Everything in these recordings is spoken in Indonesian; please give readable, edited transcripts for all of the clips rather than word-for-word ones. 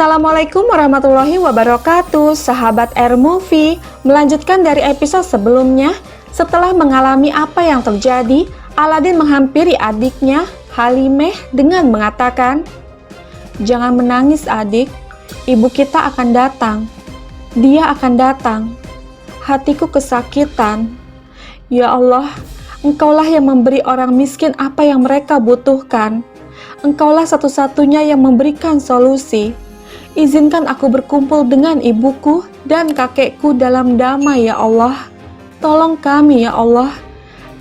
Assalamualaikum warahmatullahi wabarakatuh, sahabat Air Movie. Melanjutkan dari episode sebelumnya, setelah mengalami apa yang terjadi, Aladin menghampiri adiknya, Halimeh, dengan mengatakan, "Jangan menangis adik, ibu kita akan datang. Dia akan datang. Hatiku kesakitan. Ya Allah, Engkaulah yang memberi orang miskin apa yang mereka butuhkan. Engkaulah satu-satunya yang memberikan solusi. Izinkan aku berkumpul dengan ibuku dan kakekku dalam damai ya Allah. Tolong kami ya Allah.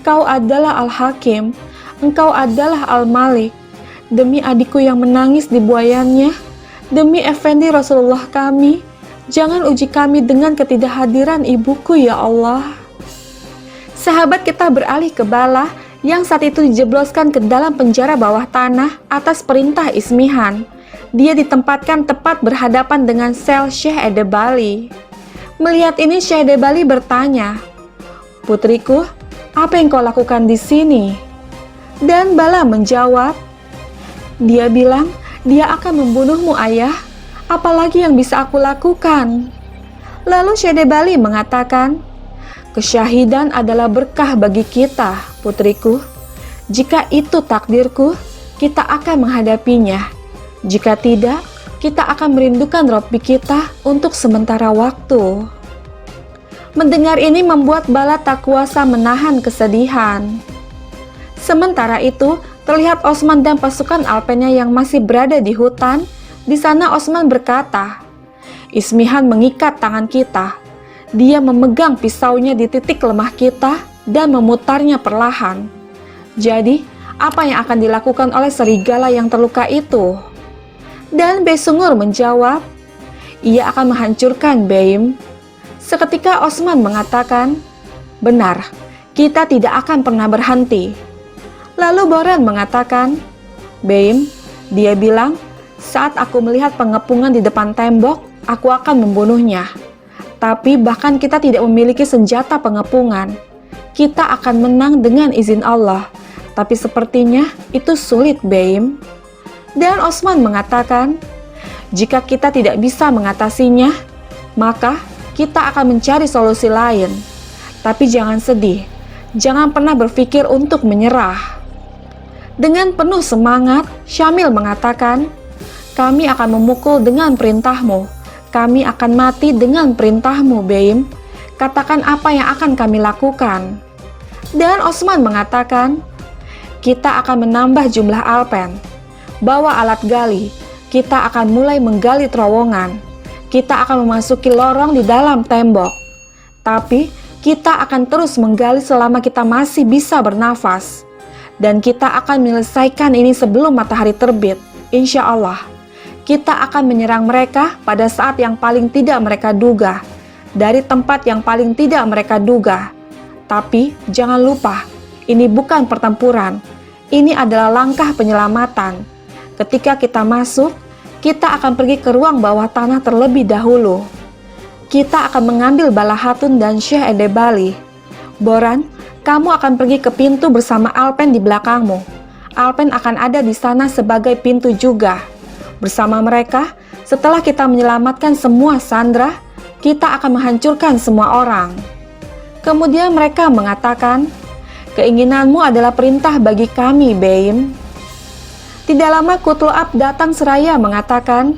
Kau adalah Al-Hakim. Engkau adalah Al-Malik. Demi adikku yang menangis di buayannya, demi Effendi Rasulullah kami, jangan uji kami dengan ketidakhadiran ibuku ya Allah." Sahabat kita beralih ke Bala yang saat itu dijebloskan ke dalam penjara bawah tanah atas perintah Ismihan. Dia ditempatkan tepat berhadapan dengan sel Syekh Edebali. Melihat ini, Syekh Edebali bertanya, "Putriku, apa yang kau lakukan di sini?" Dan Bala menjawab, "Dia bilang dia akan membunuhmu ayah. Apalagi yang bisa aku lakukan?" Lalu Syekh Edebali mengatakan, "Kesyahidan adalah berkah bagi kita, putriku. Jika itu takdirku, kita akan menghadapinya. Jika tidak, kita akan merindukan Robbi kita untuk sementara waktu." Mendengar ini membuat Bala tak kuasa menahan kesedihan. Sementara itu, terlihat Osman dan pasukan Alpennya yang masih berada di hutan. Di sana Osman berkata, "Ismihan mengikat tangan kita. Dia memegang pisaunya di titik lemah kita dan memutarnya perlahan. Jadi, apa yang akan dilakukan oleh serigala yang terluka itu?" Dan Besungur menjawab, "Ia akan menghancurkan Beim." Seketika Osman mengatakan, "Benar, kita tidak akan pernah berhenti." Lalu Boran mengatakan, "Beim, dia bilang, saat aku melihat pengepungan di depan tembok, aku akan membunuhnya. Tapi bahkan kita tidak memiliki senjata pengepungan. Kita akan menang dengan izin Allah. Tapi sepertinya itu sulit, Beim." Dan Osman mengatakan, "Jika kita tidak bisa mengatasinya, maka kita akan mencari solusi lain. Tapi jangan sedih, jangan pernah berpikir untuk menyerah." Dengan penuh semangat, Syamil mengatakan, "Kami akan memukul dengan perintahmu. Kami akan mati dengan perintahmu, Beim. Katakan apa yang akan kami lakukan." Dan Osman mengatakan, "Kita akan menambah jumlah Alpen. Bawa alat gali. Kita akan mulai menggali terowongan. Kita akan memasuki lorong di dalam tembok. Tapi kita akan terus menggali selama kita masih bisa bernafas. Dan kita akan menyelesaikan ini sebelum matahari terbit. Insya Allah, kita akan menyerang mereka pada saat yang paling tidak mereka duga, dari tempat yang paling tidak mereka duga. Tapi jangan lupa, ini bukan pertempuran. Ini adalah langkah penyelamatan. Ketika kita masuk, kita akan pergi ke ruang bawah tanah terlebih dahulu. Kita akan mengambil Bala Hatun dan Syekh Edebali. Boran, kamu akan pergi ke pintu bersama Alpen di belakangmu. Alpen akan ada di sana sebagai pintu juga. Bersama mereka, setelah kita menyelamatkan semua sandera, kita akan menghancurkan semua orang." Kemudian mereka mengatakan, "Keinginanmu adalah perintah bagi kami, Beim." Tidak lama Kutlu'ab datang seraya mengatakan,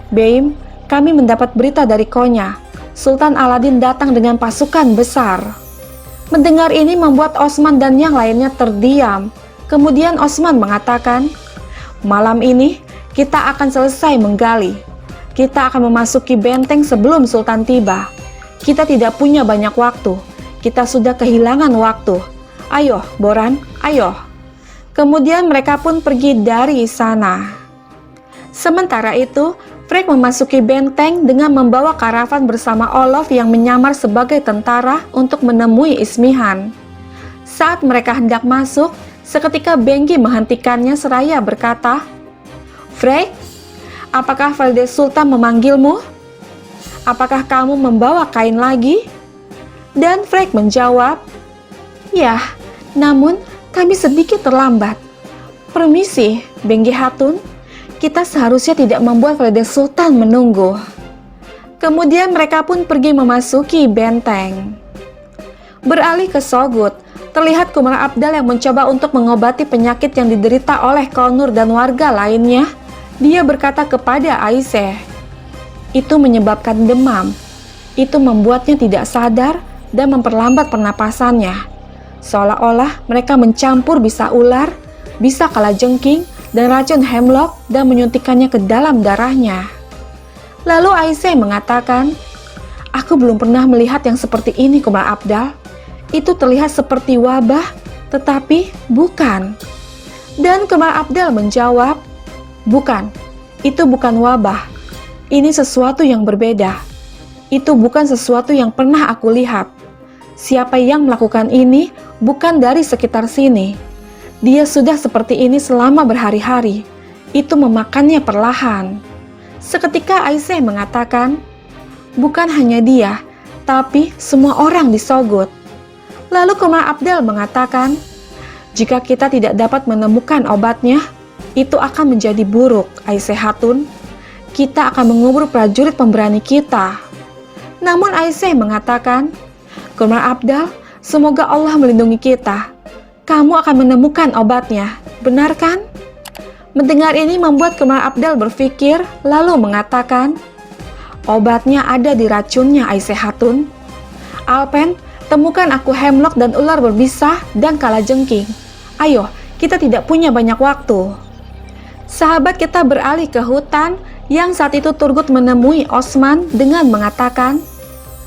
"Beim, kami mendapat berita dari Konya. Sultan Aladin datang dengan pasukan besar." Mendengar ini membuat Osman dan yang lainnya terdiam. Kemudian Osman mengatakan, "Malam ini kita akan selesai menggali. Kita akan memasuki benteng sebelum Sultan tiba. Kita tidak punya banyak waktu. Kita sudah kehilangan waktu. Ayo, Boran, ayo." Kemudian mereka pun pergi dari sana. Sementara itu, Frek memasuki benteng dengan membawa karavan bersama Olof yang menyamar sebagai tentara untuk menemui Ismihan. Saat mereka hendak masuk, seketika Bengki menghentikannya seraya berkata, "Frek, apakah Valide Sultan memanggilmu? Apakah kamu membawa kain lagi?" Dan Frek menjawab, "Ya, namun kami sedikit terlambat. Permisi, Bengki Hatun, Kita seharusnya tidak membuat Raden Sultan menunggu. Kemudian mereka pun pergi memasuki benteng. Beralih ke Sogod, terlihat Kumara Abdal yang mencoba untuk mengobati penyakit yang diderita oleh Konur dan warga lainnya. Dia berkata kepada Aisyah, itu menyebabkan demam. Itu membuatnya tidak sadar dan memperlambat pernapasannya. Seolah-olah mereka mencampur bisa ular, bisa kalajengking, dan racun hemlock dan menyuntikkannya ke dalam darahnya. Lalu Aisyah mengatakan, aku belum pernah melihat yang seperti ini, Kumara Abdal. Itu terlihat seperti wabah, tetapi bukan. Dan Kumara Abdal menjawab, bukan, itu bukan wabah. Ini sesuatu yang berbeda. Itu bukan sesuatu yang pernah aku lihat. Siapa yang melakukan ini bukan dari sekitar sini. Dia sudah seperti ini selama berhari-hari. Itu memakannya perlahan. Seketika Aisyah mengatakan, bukan hanya dia, tapi semua orang di Sogod. Lalu Kumara Abdal mengatakan, jika kita tidak dapat menemukan obatnya, itu akan menjadi buruk, Aisyah Hatun. Kita akan mengubur prajurit pemberani kita. Namun Aisyah mengatakan, Kumara Abdal, semoga Allah melindungi kita. Kamu akan menemukan obatnya, benar kan? Mendengar ini membuat Kumara Abdal berpikir, lalu mengatakan, obatnya ada di racunnya, Aisyah Hatun. Alpen, temukan aku hemlock dan ular berbisa dan kalajengking. Ayo, kita tidak punya banyak waktu. Sahabat kita beralih ke hutan, yang saat itu Turgut menemui Osman dengan mengatakan,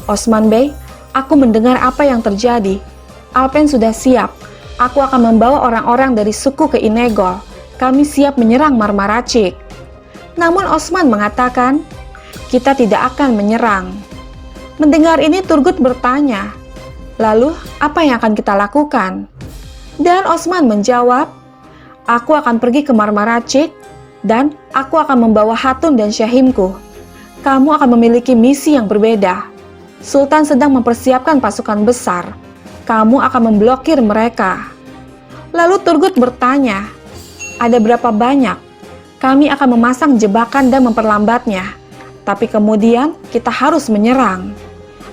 Osman Bey, aku mendengar apa yang terjadi. Alpen sudah siap. Aku akan membawa orang-orang dari suku ke Inegol. Kami siap menyerang Marmaracik. Namun Osman mengatakan, kita tidak akan menyerang. Mendengar ini Turgut bertanya, lalu apa yang akan kita lakukan? Dan Osman menjawab, aku akan pergi ke Marmaracik dan aku akan membawa Hatun dan Syahimku. Kamu akan memiliki misi yang berbeda. Sultan sedang mempersiapkan pasukan besar. Kamu akan memblokir mereka. Lalu Turgut bertanya, ada berapa banyak? Kami akan memasang jebakan dan memperlambatnya. Tapi kemudian kita harus menyerang.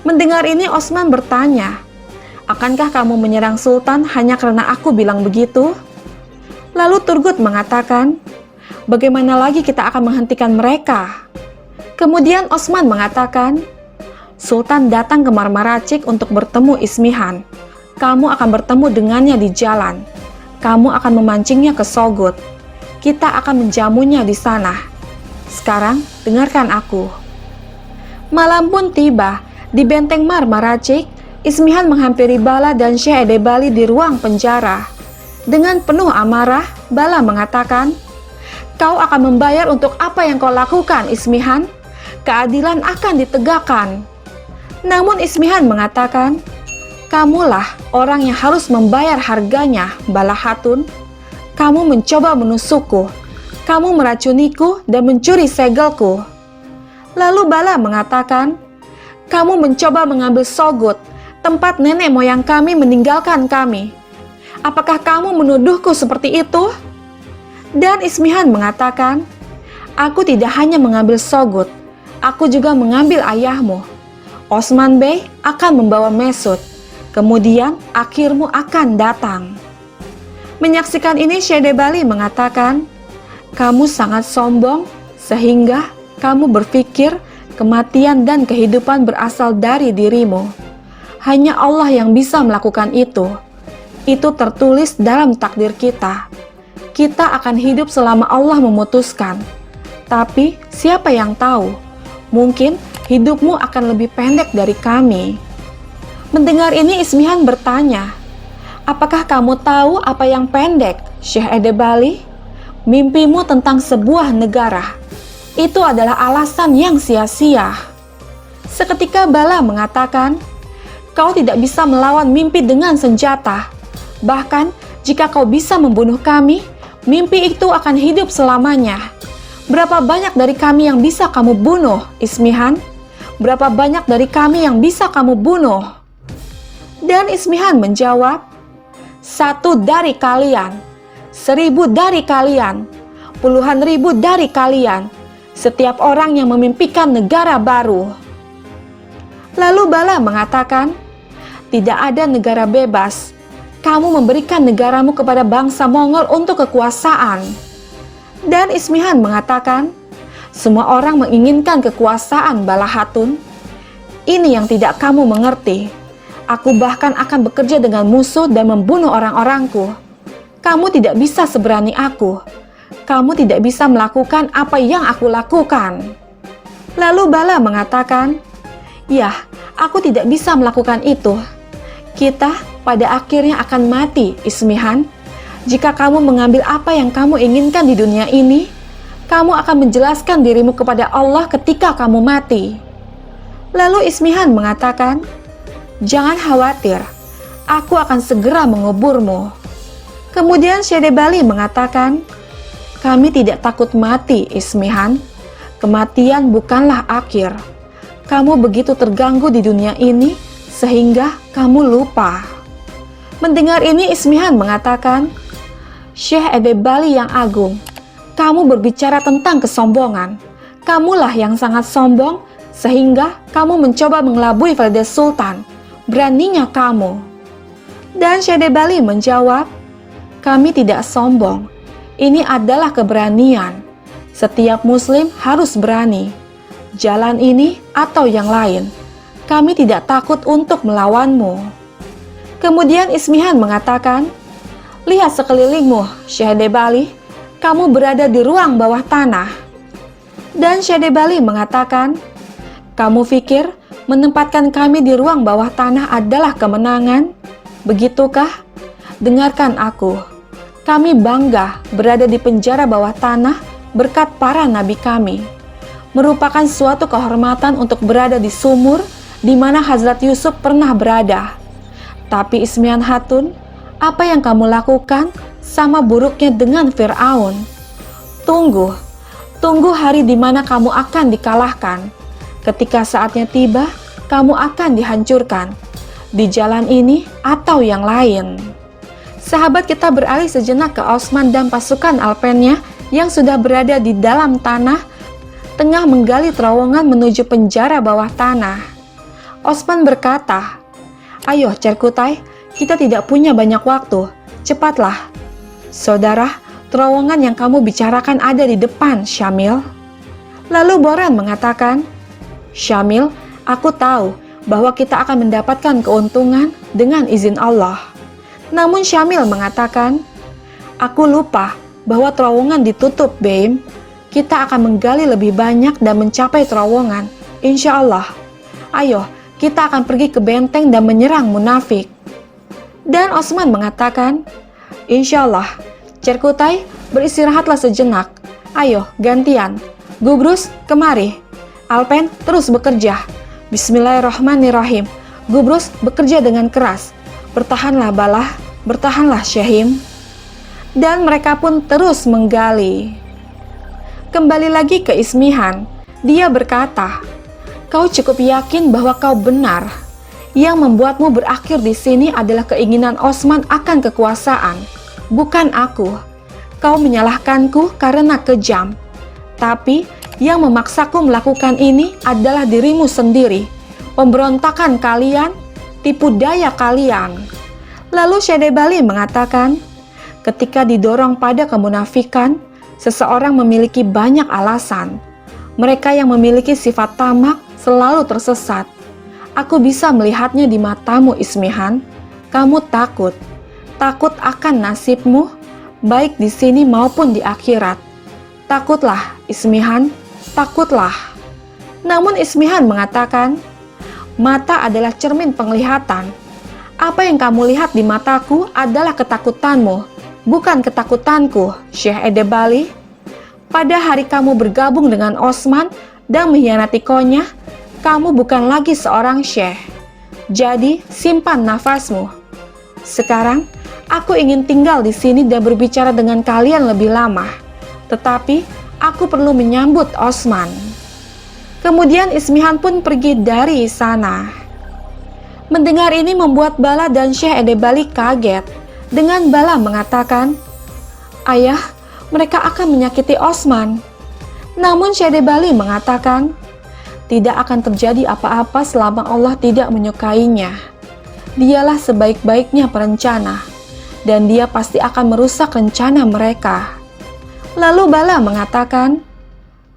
Mendengar ini Osman bertanya, akankah kamu menyerang Sultan hanya karena aku bilang begitu? Lalu Turgut mengatakan, bagaimana lagi kita akan menghentikan mereka? Kemudian Osman mengatakan, Sultan datang ke Marmaracik untuk bertemu Ismihan. Kamu akan bertemu dengannya di jalan. Kamu akan memancingnya ke Sogod. Kita akan menjamunya di sana. Sekarang, dengarkan aku. Malam pun tiba. Di benteng Marmaracik, Ismihan menghampiri Bala dan Syekh Edebali di ruang penjara. Dengan penuh amarah, Bala mengatakan, kau akan membayar untuk apa yang kau lakukan, Ismihan. Keadilan akan ditegakkan. Namun Ismihan mengatakan, kamulah orang yang harus membayar harganya, Bala Hatun. Kamu mencoba menusukku, kamu meracuniku dan mencuri segelku. Lalu Bala mengatakan, kamu mencoba mengambil Sogod, tempat nenek moyang kami meninggalkan kami. Apakah kamu menuduhku seperti itu? Dan Ismihan mengatakan, aku tidak hanya mengambil Sogod, aku juga mengambil ayahmu. Osman Bey akan membawa Mesut, kemudian akhirmu akan datang. Menyaksikan ini Syekh Edebali mengatakan, kamu sangat sombong sehingga kamu berpikir kematian dan kehidupan berasal dari dirimu. Hanya Allah yang bisa melakukan itu. Itu tertulis dalam takdir kita. Kita akan hidup selama Allah memutuskan. Tapi siapa yang tahu? Mungkin hidupmu akan lebih pendek dari kami. Mendengar ini Ismihan bertanya, apakah kamu tahu apa yang pendek, Syekh Edebali? Mimpimu tentang sebuah negara. Itu adalah alasan yang sia-sia. Seketika Bala mengatakan, kau tidak bisa melawan mimpi dengan senjata. Bahkan jika kau bisa membunuh kami, mimpi itu akan hidup selamanya. Berapa banyak dari kami yang bisa kamu bunuh, Ismihan? Berapa banyak dari kami yang bisa kamu bunuh? Dan Ismihan menjawab, 1 dari kalian, 1000 dari kalian. puluhan ribu dari kalian, setiap orang yang memimpikan negara baru." Lalu Bala mengatakan, "Tidak ada negara bebas. Kamu memberikan negaramu kepada bangsa Mongol untuk kekuasaan." Dan Ismihan mengatakan, "Semua orang menginginkan kekuasaan, Bala Hatun. Ini yang tidak kamu mengerti. Aku bahkan akan bekerja dengan musuh dan membunuh orang-orangku. Kamu tidak bisa seberani aku. Kamu tidak bisa melakukan apa yang aku lakukan." Lalu Bala mengatakan, "Ya, aku tidak bisa melakukan itu. Kita pada akhirnya akan mati, Ismihan. Jika kamu mengambil apa yang kamu inginkan di dunia ini, kamu akan menjelaskan dirimu kepada Allah ketika kamu mati." Lalu Ismihan mengatakan, "Jangan khawatir, aku akan segera menguburmu." Kemudian Syedebali mengatakan, "Kami tidak takut mati, Ismihan. Kematian bukanlah akhir. Kamu begitu terganggu di dunia ini sehingga kamu lupa." Mendengar ini Ismihan mengatakan, "Syekh Edebali yang agung, kamu berbicara tentang kesombongan. Kamulah yang sangat sombong sehingga kamu mencoba mengelabui Valide Sultan. Beraninya kamu." Dan Syedebali menjawab, "Kami tidak sombong. Ini adalah keberanian. Setiap muslim harus berani. Jalan ini atau yang lain. Kami tidak takut untuk melawanmu." Kemudian Ismihan mengatakan, "Lihat sekelilingmu, Syedebali. Kamu berada di ruang bawah tanah." Dan Syedebali mengatakan, "Kamu pikir menempatkan kami di ruang bawah tanah adalah kemenangan? Begitukah? Dengarkan aku. Kami bangga berada di penjara bawah tanah berkat para nabi kami. Merupakan suatu kehormatan untuk berada di sumur di mana Hazrat Yusuf pernah berada. Tapi Ismihan Hatun, apa yang kamu lakukan sama buruknya dengan Fir'aun. Tunggu hari di mana kamu akan dikalahkan. Ketika saatnya tiba, kamu akan dihancurkan di jalan ini atau yang lain." Sahabat kita beralih sejenak ke Osman dan pasukan Alpennya yang sudah berada di dalam tanah, tengah menggali terowongan menuju penjara bawah tanah. Osman berkata, "Ayo Cerkutai, kita tidak punya banyak waktu. Cepatlah." "Saudara, terowongan yang kamu bicarakan ada di depan, Syamil." Lalu Boran mengatakan, "Syamil, aku tahu bahwa kita akan mendapatkan keuntungan dengan izin Allah." Namun Syamil mengatakan, "Aku lupa bahwa terowongan ditutup, Beim. Kita akan menggali lebih banyak dan mencapai terowongan, insya Allah. Ayo, kita akan pergi ke benteng dan menyerang munafik." Dan Osman mengatakan, "Insya Allah, Cerkutai, beristirahatlah sejenak. Ayo, gantian. Gubrus, kemari. Alpen, terus bekerja. Bismillahirrahmanirrahim. Gubrus, bekerja dengan keras. Bertahanlah Balah, bertahanlah Syahim." Dan mereka pun terus menggali. Kembali lagi ke Ismihan, dia berkata, "Kau cukup yakin bahwa kau benar. Yang membuatmu berakhir di sini adalah keinginan Osman akan kekuasaan, bukan aku. Kau menyalahkanku karena kejam. Tapi yang memaksaku melakukan ini adalah dirimu sendiri, pemberontakan kalian, tipu daya kalian." Lalu Syedebali mengatakan, "Ketika didorong pada kemunafikan, seseorang memiliki banyak alasan. Mereka yang memiliki sifat tamak selalu tersesat. Aku bisa melihatnya di matamu, Ismihan. Kamu takut akan nasibmu, baik di sini maupun di akhirat. Takutlah, Ismihan, takutlah." Namun Ismihan mengatakan, "Mata adalah cermin penglihatan. Apa yang kamu lihat di mataku adalah ketakutanmu, bukan ketakutanku, Syekh Edebali. Pada hari kamu bergabung dengan Osman dan mengkhianati Konya, kamu bukan lagi seorang syekh. Jadi simpan nafasmu. Sekarang aku ingin tinggal di sini dan berbicara dengan kalian lebih lama. Tetapi aku perlu menyambut Osman." Kemudian Ismihan pun pergi dari sana. Mendengar ini membuat Bala dan Syekh Edebali kaget. Dengan Bala mengatakan, "Ayah, mereka akan menyakiti Osman. Namun Syedebali mengatakan, tidak akan terjadi apa-apa selama Allah tidak menyukainya. Dialah sebaik-baiknya perencana, dan dia pasti akan merusak rencana mereka. Lalu Bala mengatakan,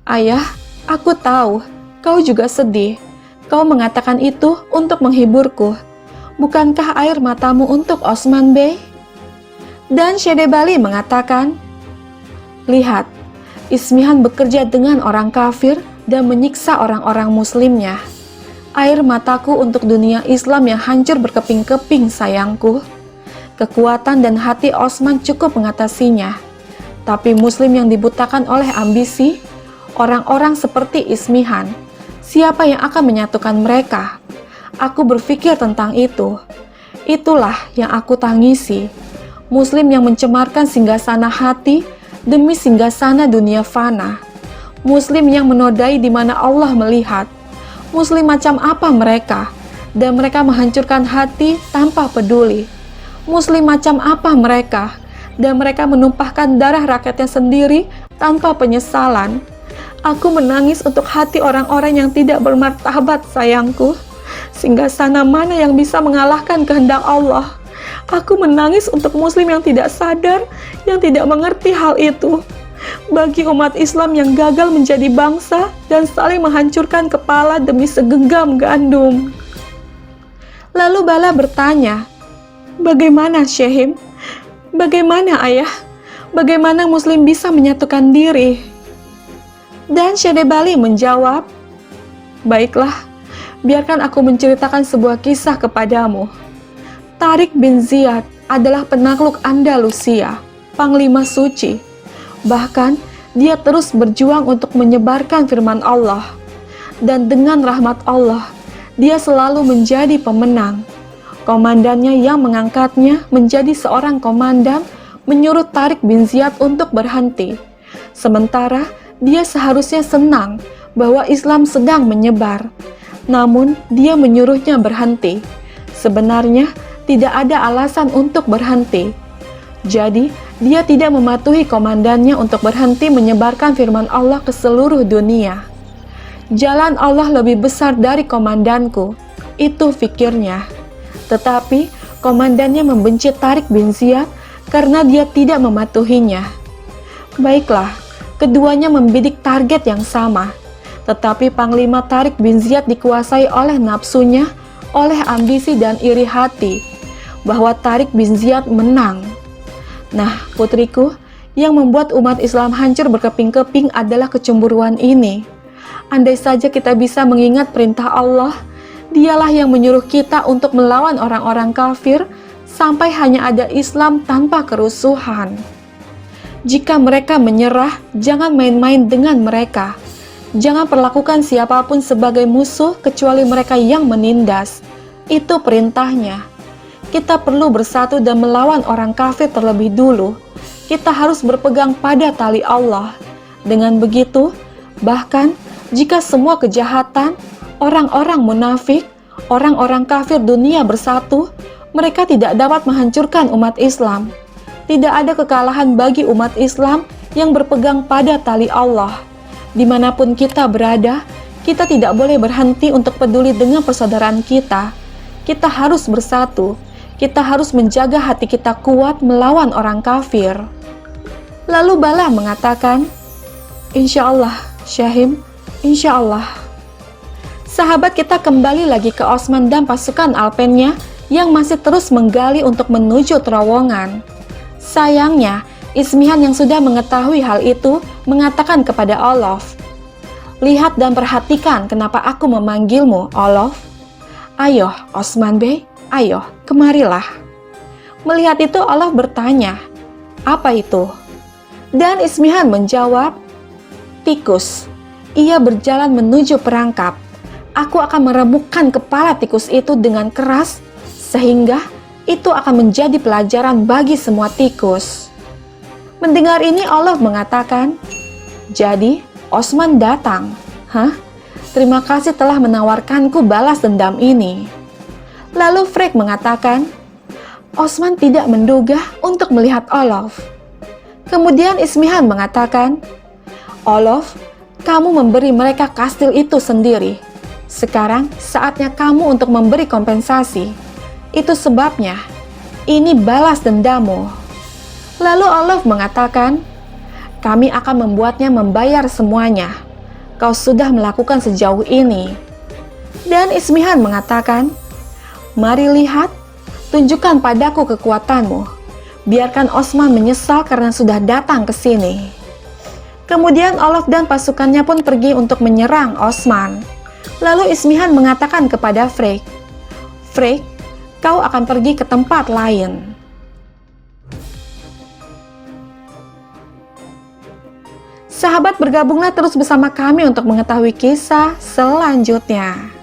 Ayah, aku tahu, kau juga sedih. Kau mengatakan itu untuk menghiburku. Bukankah air matamu untuk Osman Bey? Dan Syedebali mengatakan, lihat, Ismihan bekerja dengan orang kafir dan menyiksa orang-orang muslimnya. Air mataku untuk dunia Islam yang hancur berkeping-keping, sayangku. Kekuatan dan hati Osman cukup mengatasinya. Tapi muslim yang dibutakan oleh ambisi, orang-orang seperti Ismihan, siapa yang akan menyatukan mereka? Aku berpikir tentang itu. Itulah yang aku tangisi. Muslim yang mencemarkan singgasana hati demi singgasana dunia fana. Muslim yang menodai di mana Allah melihat. Muslim macam apa mereka? Dan mereka menghancurkan hati tanpa peduli. Muslim macam apa mereka? Dan mereka menumpahkan darah rakyatnya sendiri tanpa penyesalan. Aku menangis untuk hati orang-orang yang tidak bermartabat, sayangku. Singgasana mana yang bisa mengalahkan kehendak Allah? Aku menangis untuk muslim yang tidak sadar, yang tidak mengerti hal itu. Bagi umat Islam yang gagal menjadi bangsa dan saling menghancurkan kepala demi segenggam gandum. Lalu Bala bertanya, bagaimana Syehim? Bagaimana ayah? Bagaimana muslim bisa menyatukan diri? Dan Syedebali menjawab, baiklah, biarkan aku menceritakan sebuah kisah kepadamu. Tariq bin Ziyad adalah penakluk Andalusia, panglima suci. Bahkan, dia terus berjuang untuk menyebarkan firman Allah. Dan dengan rahmat Allah, dia selalu menjadi pemenang. Komandannya yang mengangkatnya menjadi seorang komandan menyuruh Tariq bin Ziyad untuk berhenti. Sementara, dia seharusnya senang bahwa Islam sedang menyebar. Namun, dia menyuruhnya berhenti. Sebenarnya, tidak ada alasan untuk berhenti. Jadi, dia tidak mematuhi komandannya untuk berhenti menyebarkan firman Allah ke seluruh dunia. Jalan Allah lebih besar dari komandanku, itu fikirnya. Tetapi, komandannya membenci Tariq bin Ziyad karena dia tidak mematuhinya. Baiklah, keduanya membidik target yang sama. Tetapi Panglima Tariq bin Ziyad dikuasai oleh nafsunya, oleh ambisi dan iri hati, bahwa Tariq bin Ziyad menang. Nah, putriku, yang membuat umat Islam hancur berkeping-keping adalah kecemburuan ini. Andai saja kita bisa mengingat perintah Allah, dialah yang menyuruh kita untuk melawan orang-orang kafir, sampai hanya ada Islam tanpa kerusuhan. Jika mereka menyerah, jangan main-main dengan mereka. Jangan perlakukan siapapun sebagai musuh kecuali mereka yang menindas. Itu perintahnya. Kita perlu bersatu dan melawan orang kafir terlebih dulu. Kita harus berpegang pada tali Allah. Dengan begitu, bahkan jika semua kejahatan, orang-orang munafik, orang-orang kafir dunia bersatu, mereka tidak dapat menghancurkan umat Islam. Tidak ada kekalahan bagi umat Islam yang berpegang pada tali Allah. Dimanapun kita berada, kita tidak boleh berhenti untuk peduli dengan persaudaraan kita. Kita harus bersatu. Kita harus menjaga hati kita kuat melawan orang kafir. Lalu Bala mengatakan, Insya Allah, Syahim, Insya Allah. Sahabat kita kembali lagi ke Osman dan pasukan Alpennya yang masih terus menggali untuk menuju terowongan. Sayangnya, Ismihan yang sudah mengetahui hal itu mengatakan kepada Olof, lihat dan perhatikan kenapa aku memanggilmu, Olof. Ayo, Osman Bey, ayo, kemarilah. Melihat itu, Olof bertanya, apa itu? Dan Ismihan menjawab, tikus. Ia berjalan menuju perangkap. Aku akan meremukkan kepala tikus itu dengan keras, sehingga itu akan menjadi pelajaran bagi semua tikus. Mendengar ini, Olof mengatakan, jadi Osman datang. Hah? Terima kasih telah menawarkanku balas dendam ini. Lalu Frigg mengatakan, Osman tidak menduga untuk melihat Olof. Kemudian Ismihan mengatakan, "Olof, kamu memberi mereka kastil itu sendiri. Sekarang saatnya kamu untuk memberi kompensasi. Itu sebabnya, ini balas dendammu." Lalu Olof mengatakan, "Kami akan membuatnya membayar semuanya. Kau sudah melakukan sejauh ini." Dan Ismihan mengatakan, "Mari lihat, tunjukkan padaku kekuatanmu. Biarkan Osman menyesal karena sudah datang ke sini." Kemudian Olof dan pasukannya pun pergi untuk menyerang Osman. Lalu Ismihan mengatakan kepada Frigg, "Frigg, kau akan pergi ke tempat lain." Sahabat, bergabunglah terus bersama kami untuk mengetahui kisah selanjutnya.